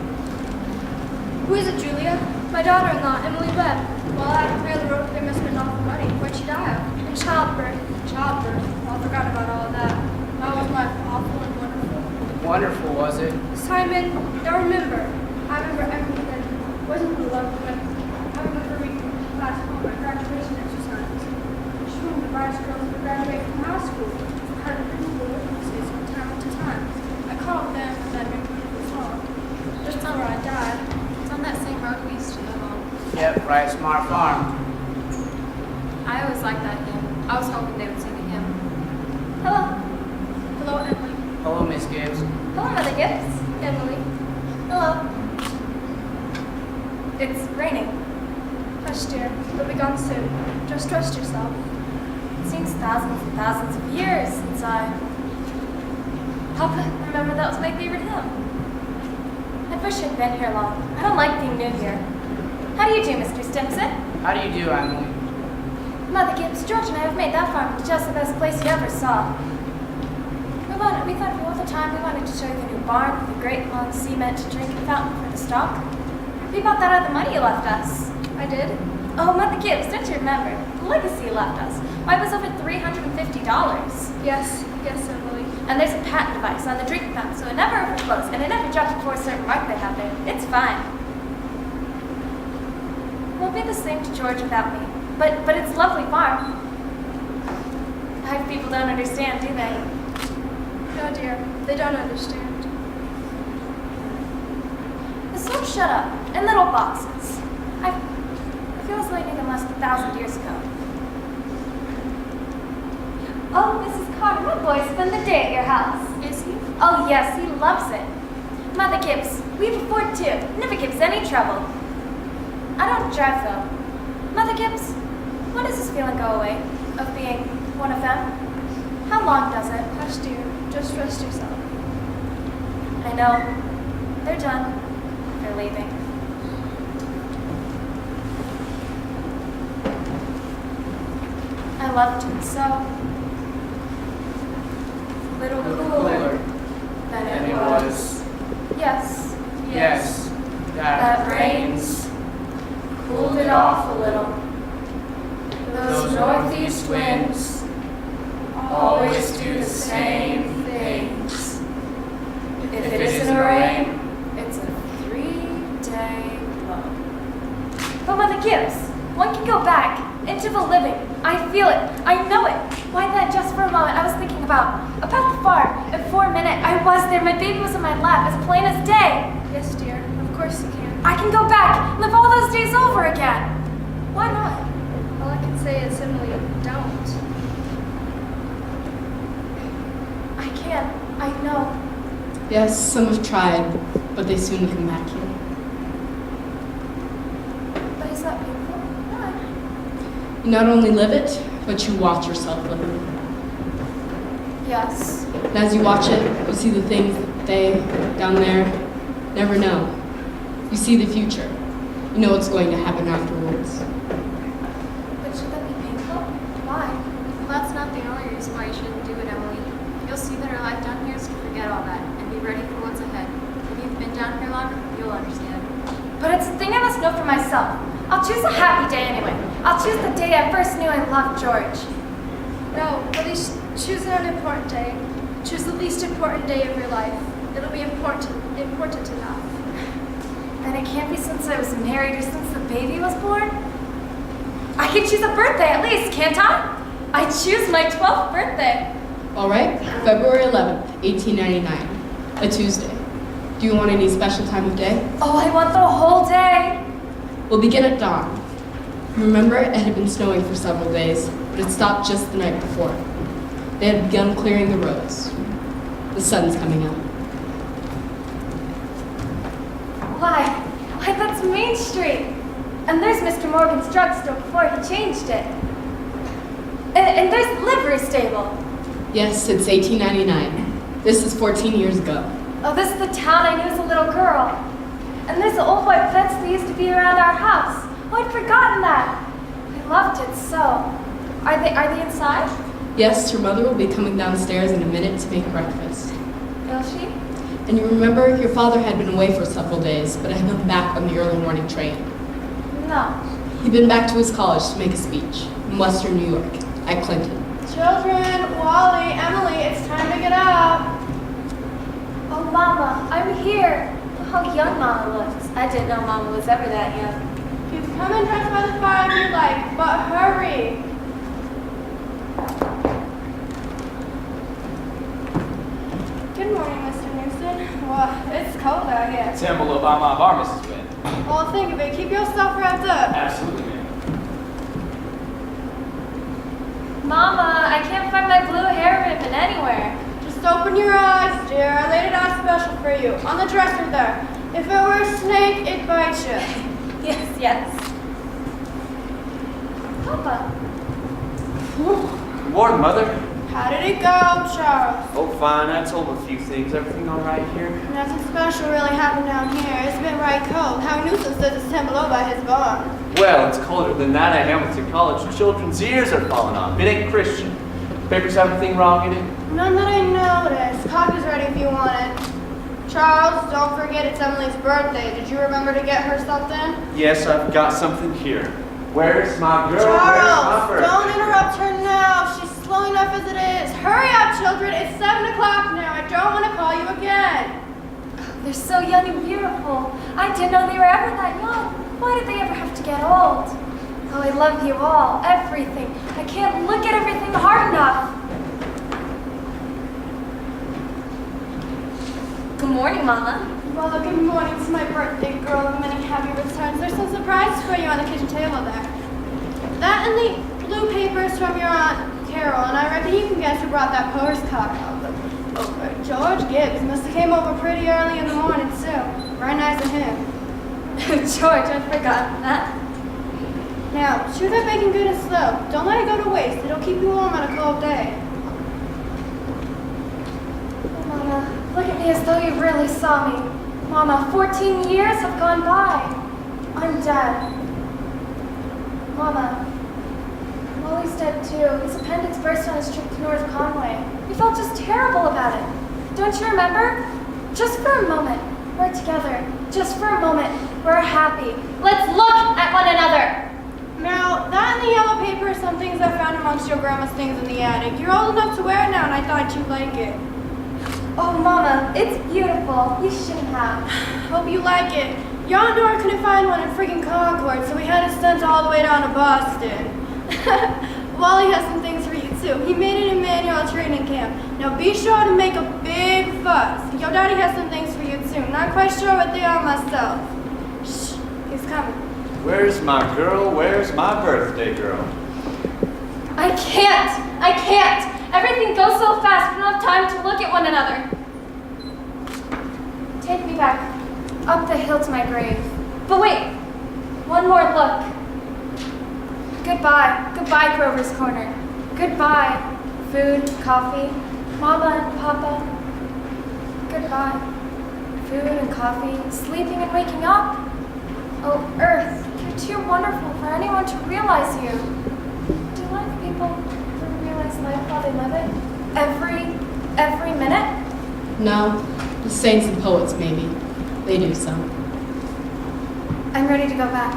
Speaker 12: Who is it, Julia? My daughter-in-law, Emily Webb. Well, I really wrote they must have been awful money. What'd she die of? In childbirth. Childbirth? Well, I forgot about all of that. That was my awful and wonderful.
Speaker 5: Wonderful, was it?
Speaker 12: Simon, now remember. I remember everything that wasn't the love, but I remember reading last fall my graduation exercises. She was the brightest girls who graduated from high school. I had beautiful witnesses from time to time. I called them and that made me beautiful song. Just tell her I died.
Speaker 8: It's on that same road we used to live on.
Speaker 5: Yep, right, Smart Farm.
Speaker 8: I always liked that hymn. I was hoping they would sing a hymn. Hello.
Speaker 12: Hello, Emily.
Speaker 5: Hello, Miss Gibbs.
Speaker 8: Hello, Mother Gibbs. Emily. Hello. It's raining.
Speaker 12: Hush, dear. It'll be gone soon. Just trust yourself.
Speaker 8: It seems thousands and thousands of years since I... Papa, remember that was my favorite hymn. I wish I'd been here long. I don't like being new here. How do you do, Mr. Stimson?
Speaker 5: How do you do, Emily?
Speaker 8: Mother Gibbs, George and I have made that farm just the best place you ever saw. We thought of you all the time. We wanted to show you the new barn with the great long cement drinking fountain for the stock. We bought that out of the money you left us.
Speaker 12: I did?
Speaker 8: Oh, Mother Gibbs, don't you remember? The legacy you left us. Why, it was over $350.
Speaker 12: Yes, Emily.
Speaker 8: And there's a patent device on the drinking fountain, so it never overflows, and it never drops before a certain mark they have there. It's fine. It won't be the same to George without me. But it's a lovely farm. People don't understand, do they?
Speaker 12: No, dear. They don't understand.
Speaker 8: The slopes shut up in little boxes. I feel as though I knew them less than 1,000 years ago. Oh, Mrs. Carter, my boy spent the day at your house.
Speaker 12: Is he?
Speaker 8: Oh, yes, he loves it. Mother Gibbs, we have a Ford too. Never gives any trouble. I don't drive though. Mother Gibbs, when does this feeling go away of being one of them? How long does it?
Speaker 12: Hush, dear. Just rest yourself.
Speaker 8: I know. They're done. They're leaving. I loved him so. Little cooler than it was. Yes.
Speaker 5: Yes.
Speaker 8: That rains cooled it off a little. Those northeast winds always do the same things. If it isn't a rain, it's a 3-day low. But Mother Gibbs, one can go back into the living. I feel it. I know it. Why then, just for a moment, I was thinking about the farm. And for a minute, I was there. My baby was in my lap, as plain as day.
Speaker 12: Yes, dear. Of course you can.
Speaker 8: I can go back, live all those days over again. Why not?
Speaker 12: All I can say is simply don't.
Speaker 8: I can. I know.
Speaker 2: Yes, some have tried, but they soon come back here.
Speaker 8: But is that painful? Why?
Speaker 2: You not only live it, but you watch yourself live it.
Speaker 8: Yes.
Speaker 2: And as you watch it, you see the things that they, down there, never know. You see the future. You know what's going to happen afterwards.
Speaker 8: But should that be painful? Why?
Speaker 14: Well, that's not the only reason why you shouldn't do it, Emily. You'll see that our life down here is to forget all that and be ready for what's ahead. If you've been down here longer, you'll understand.
Speaker 8: But it's a thing I must know for myself. I'll choose a happy day anyway. I'll choose the day I first knew I loved George.
Speaker 12: No, at least choose an important day. Choose the least important day of your life. It'll be important enough.
Speaker 14: Then it can't be since I was married or since the baby was born. I can choose a birthday at least, can't I? I choose my 12th birthday.
Speaker 2: All right, February 11th, 1899, a Tuesday. Do you want any special time of day?
Speaker 14: Oh, I want the whole day.
Speaker 2: We'll begin at dawn. Remember, it had been snowing for several days, but it stopped just the night before. They had begun clearing the roads. The sun's coming up.
Speaker 14: Why, that's Main Street. And there's Mr. Morgan's drugstore before he changed it. And there's the livery stable.
Speaker 2: Yes, it's 1899. This is 14 years ago.
Speaker 14: Oh, this is the town I knew as a little girl. And there's the old white fence that used to be around our house. Oh, I'd forgotten that. I loved it so. Are they inside?
Speaker 2: Yes, your mother will be coming downstairs in a minute to make breakfast.
Speaker 14: Will she?
Speaker 2: And you remember, your father had been away for several days, but had come back on the early morning train.
Speaker 14: No.
Speaker 2: He'd been back to his college to make a speech in Western New York, at Clinton.
Speaker 12: Children, Wally, Emily, it's time to get up.
Speaker 14: Oh, Mama, I'm here. Look how young Mama looks. I didn't know Mama was ever that young.
Speaker 12: You can come and dress by the fire if you like, but hurry. Good morning, Mr. Newson. Well, it's cold out here.
Speaker 5: 10 below by my bar, Mrs. Wynn.
Speaker 12: Well, think of it. Keep yourself wrapped up.
Speaker 5: Absolutely, ma'am.
Speaker 14: Mama, I can't find my blue hair ribbon anywhere.
Speaker 12: Just open your eyes, dear. I laid it out special for you. On the dresser there. If it were a snake, it'd bite you.
Speaker 14: Yes. Papa.
Speaker 15: Good morning, Mother.
Speaker 12: How did it go, Charles?
Speaker 15: Oh, fine. I told him a few things. Everything all right here?
Speaker 12: Nothing special really happened down here. It's been right cold. How nuisance does it's 10 below by his barn.
Speaker 15: Well, it's colder than that at Hamilton College. Children's ears are falling off. It ain't Christian. Papers have anything wrong in it?
Speaker 12: None that I noticed. Coffee's ready if you want it. Charles, don't forget it's Emily's birthday. Did you remember to get her something?
Speaker 15: Yes, I've got something here. Where's my girl?
Speaker 12: Charles,
Speaker 15: Where's my
Speaker 12: don't
Speaker 15: birthday?
Speaker 12: interrupt her now. She's slow enough as it is. Hurry up, children. It's 7 o'clock now. I don't want to call you again.
Speaker 14: They're so young and beautiful. I didn't know they were ever that young. Why did they ever have to get old? Oh, I love you all. Everything. I can't look at everything hard enough. Good morning, Mama.
Speaker 12: Well, good morning to my birthday girl and many happy returns. There's some surprises for you on the kitchen table there. That and the blue papers from your Aunt Carol, and I reckon you can guess who brought that postcard over. George Gibbs must have came over pretty early in the morning, too. Very nice of him.
Speaker 14: George, I'd forgotten that.
Speaker 12: Now, chew that bacon good and slow. Don't let it go to waste. It'll keep you warm on a cold day.
Speaker 14: Oh, Mama, look at me as though you really saw me. Mama, 14 years have gone by. I'm dead. Mama, Wally's dead too. His appendix burst on his trip to North Conway. We felt just terrible about it. Don't you remember? Just for a moment, we're together. Just for a moment, we're happy. Let's look at one another.
Speaker 12: Now, that and the yellow paper are some things I found amongst your grandma's things in the attic. You're old enough to wear it now, and I thought you'd like it.
Speaker 14: Oh, Mama, it's beautiful. You shouldn't have.
Speaker 12: Hope you like it. Your Aunt Nora couldn't find one in friggin' Concord, so we had it sent all the way down to Boston. Wally has some things for you, too. He made it in manual training camp. Now be sure to make a big fuss. Your daddy has some things for you, too. Not quite sure what they are myself. Shh, he's coming.
Speaker 15: Where's my girl? Where's my birthday girl?
Speaker 14: I can't. Everything goes so fast, we don't have time to look at one another. Take me back, up the hill to my grave. But wait, one more look. Goodbye, Grover's Corner. Goodbye, food, coffee, Mama and Papa. Goodbye, food and coffee, sleeping and waking up. Oh, Earth, you're too wonderful for anyone to realize you. Do you like people who realize life while they live it? Every minute?
Speaker 2: No, the saints and poets, maybe. They do some.
Speaker 14: I'm ready to go back.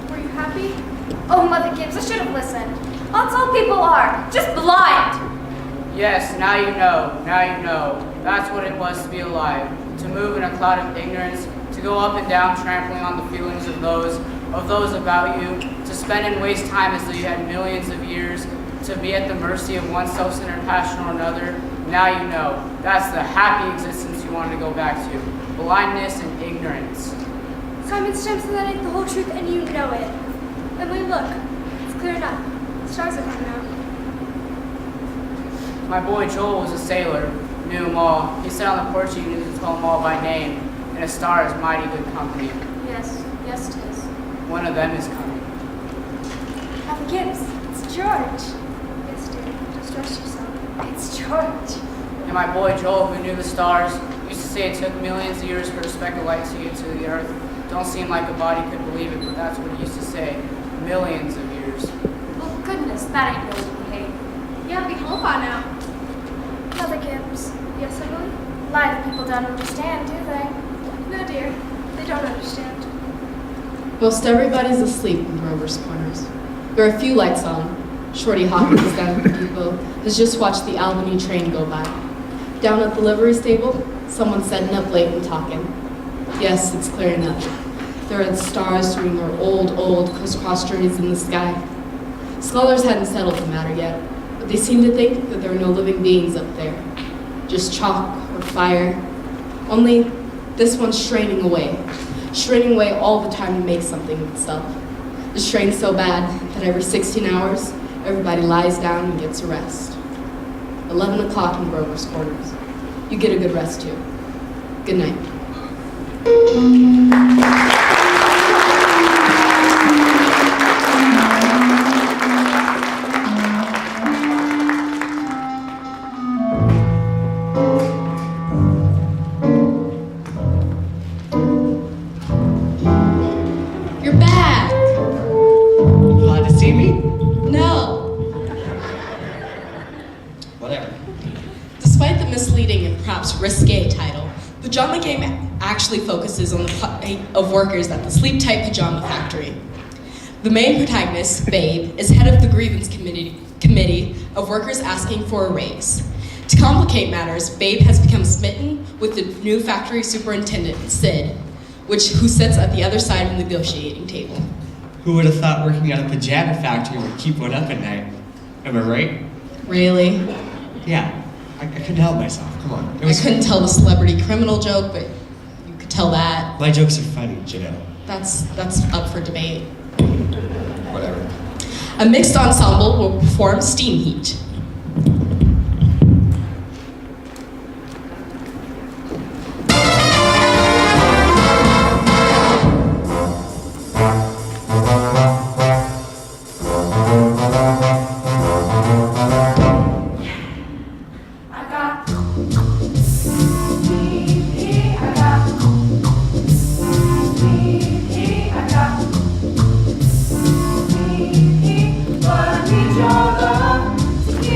Speaker 12: Were you happy?
Speaker 14: Oh, Mother Gibbs, I should have listened. That's all people are, just blind.
Speaker 5: Yes, now you know. That's what it was to be alive, to move in a cloud of ignorance, to go up and down trampling on the feelings of those about you, to spend and waste time as though you had millions of years, to be at the mercy of one self-centered passion or another. Now you know. That's the happy existence you wanted to go back to. Blindness and ignorance.
Speaker 14: Simon Stamp said that ain't the whole truth, and you know it. Emily, look. It's clear enough. Stars are coming out.
Speaker 5: My boy Joel was a sailor, knew them all. He sat on the porch, he knew to call them all by name. And a star is mighty good company.
Speaker 14: Yes, yes it is.
Speaker 5: One of them is coming.
Speaker 14: Papa Gibbs, it's George. Yes, dear, just rest yourself. It's George.
Speaker 5: And my boy Joel, who knew the stars, used to say it took millions of years for a speck of light to get to the earth. Don't seem like a body could believe it, but that's what he used to say. Millions of years.
Speaker 14: Oh, goodness, that ain't no behave.
Speaker 4: You ought to be home by now.
Speaker 14: Mother Gibbs,
Speaker 4: Yes, Emily?
Speaker 14: a lot of people don't understand, do they?
Speaker 4: No, dear. They don't understand.
Speaker 2: Most everybody's asleep in Grover's Corners. There are a few lights on. Shorty Hawkins down at the depot has just watched the Albany train go by. Down at the livery stable, someone's setting up late and talking. Yes, it's clear enough. There are the stars doing their old crisscross journeys in the sky. Scholars hadn't settled the matter yet, but they seem to think that there are no living beings up there. Just chalk or fire. Only this one's straining away all the time to make something of itself. The strain's so bad that every 16 hours, everybody lies down and gets a rest. 11 o'clock in Grover's Corners. You get a good rest too. Good night. You're back.
Speaker 10: Glad to see me?
Speaker 2: No.
Speaker 10: Whatever.
Speaker 2: Despite the misleading and perhaps risque title, the drama game actually focuses on the plight of workers at the sleep-tight pajama factory. The main protagonist, Babe, is head of the grievance committee of workers asking for a raise. To complicate matters, Babe has become smitten with the new factory superintendent, Sid, who sits at the other side of the negotiating table.
Speaker 10: Who would have thought working at a pajama factory would keep one up at night? Am I right?
Speaker 2: Really?
Speaker 10: Yeah. I couldn't help myself. Come on.
Speaker 2: I couldn't tell the celebrity criminal joke, but you could tell that.
Speaker 10: My jokes are funny, Janelle.
Speaker 2: That's up for debate.
Speaker 10: Whatever.
Speaker 2: A mixed ensemble will perform Steam Heat.
Speaker 3: But I need your love to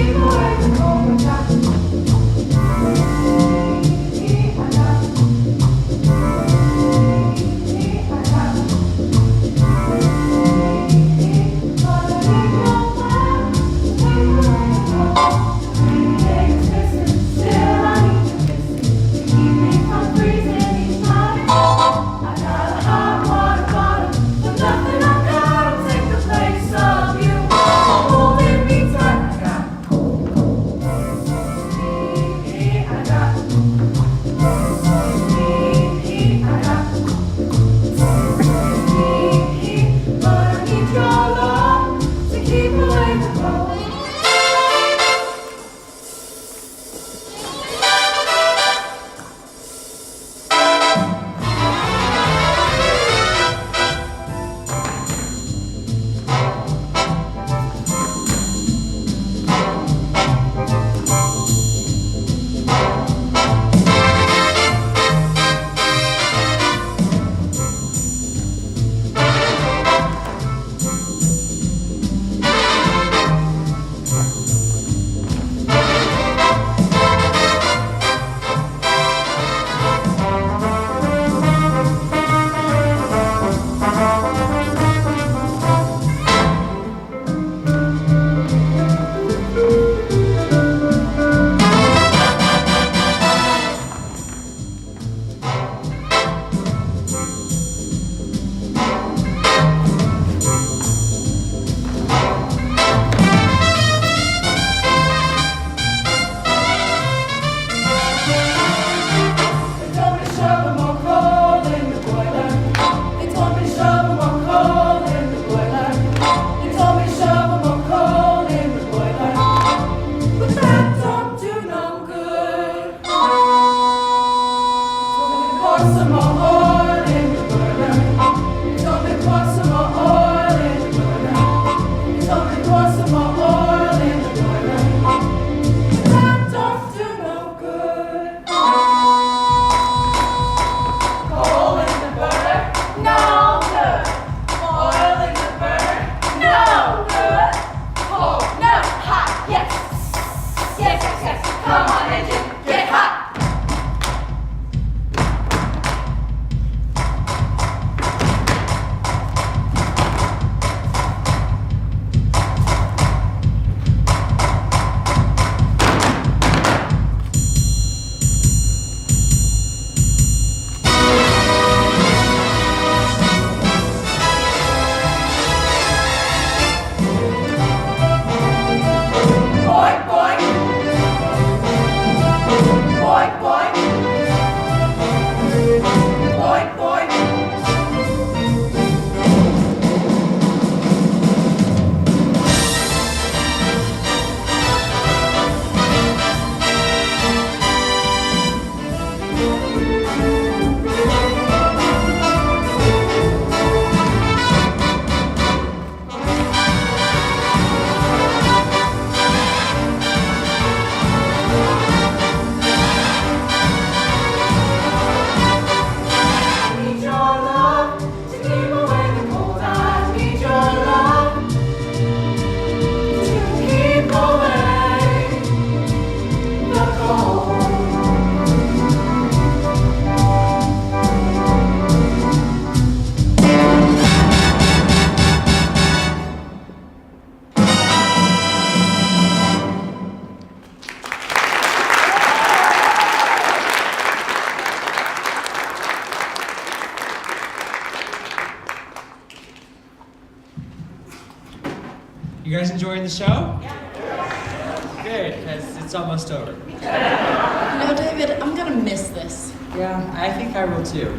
Speaker 10: You guys enjoying the show? Yeah. Good, because it's almost over.
Speaker 2: No, David, I'm gonna miss this.
Speaker 10: Yeah, I think I will too.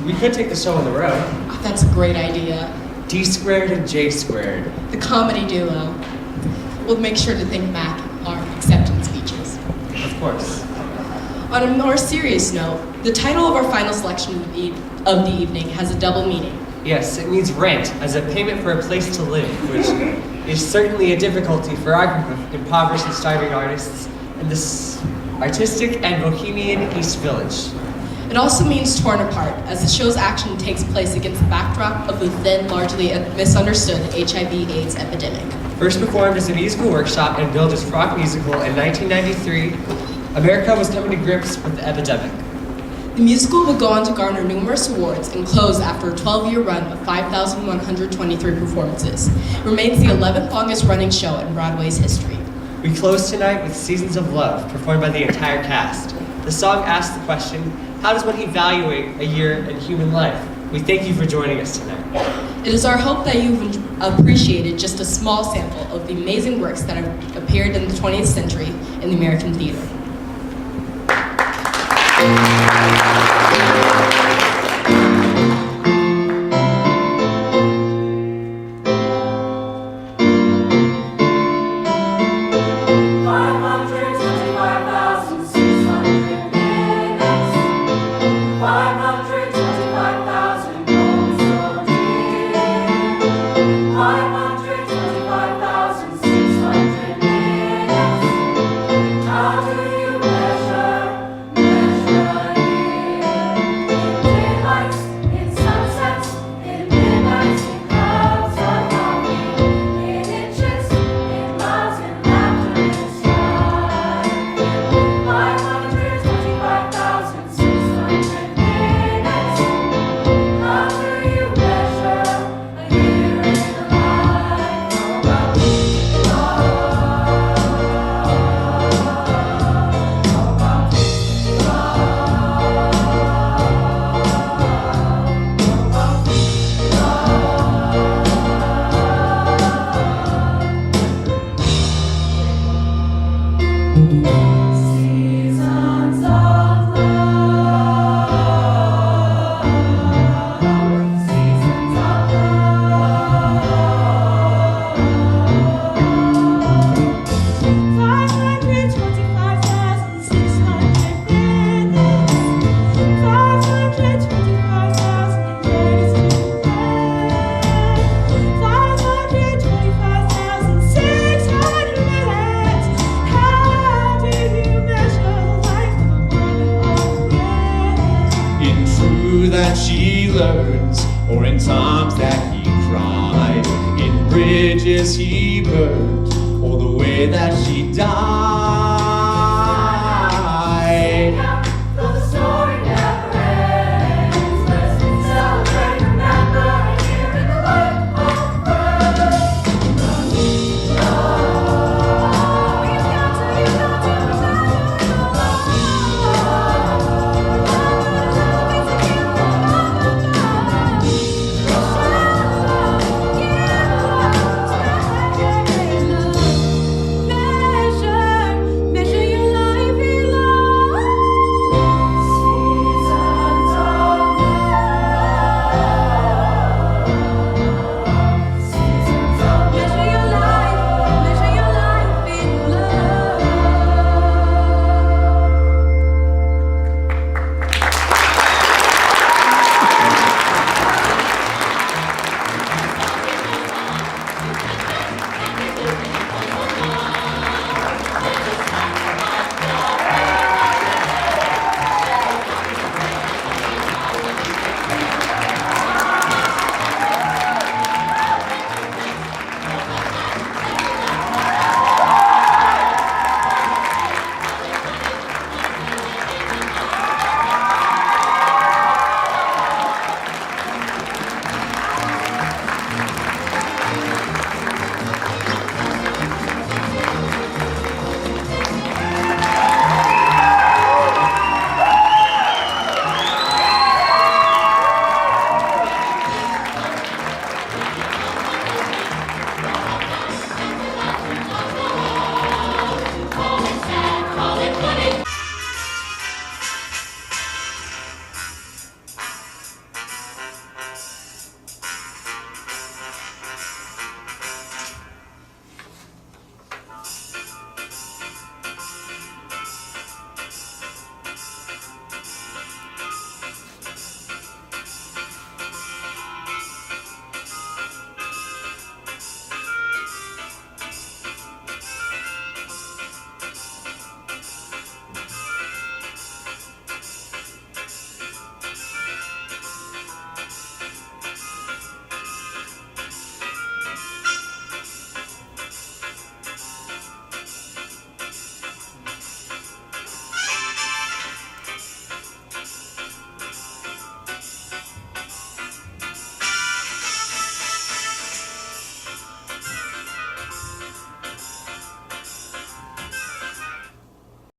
Speaker 10: We could take the show on the road.
Speaker 2: Oh, that's a great idea.
Speaker 10: D squared and J squared.
Speaker 2: The comedy duo. We'll make sure to thank Mac our acceptance speeches.
Speaker 10: Of course.
Speaker 2: On a more serious note, the title of our final selection of the evening has a double meaning.
Speaker 10: Yes, it means rent as a payment for a place to live, which is certainly a difficulty for our group of impoverished and starving artists in this artistic and bohemian East Village.
Speaker 2: It also means torn apart, as the show's action takes place against the backdrop of the then largely misunderstood HIV/AIDS epidemic.
Speaker 10: First performed as a musical workshop and billed as rock musical in 1993, America was coming to grips with the epidemic.
Speaker 2: The musical would go on to garner numerous awards and close after a 12-year run of 5,123 performances. It remains the 11th longest running show in Broadway's history.
Speaker 10: We close tonight with Seasons of Love, performed by the entire cast. The song asks the question, how does one evaluate a year in human life? We thank you for joining us tonight.
Speaker 2: It is our hope that you've appreciated just a small sample of the amazing works that have appeared in the 20th century in the American theater.
Speaker 1: That she learns, or in times that he cried, in bridges he burned, or the way that she died.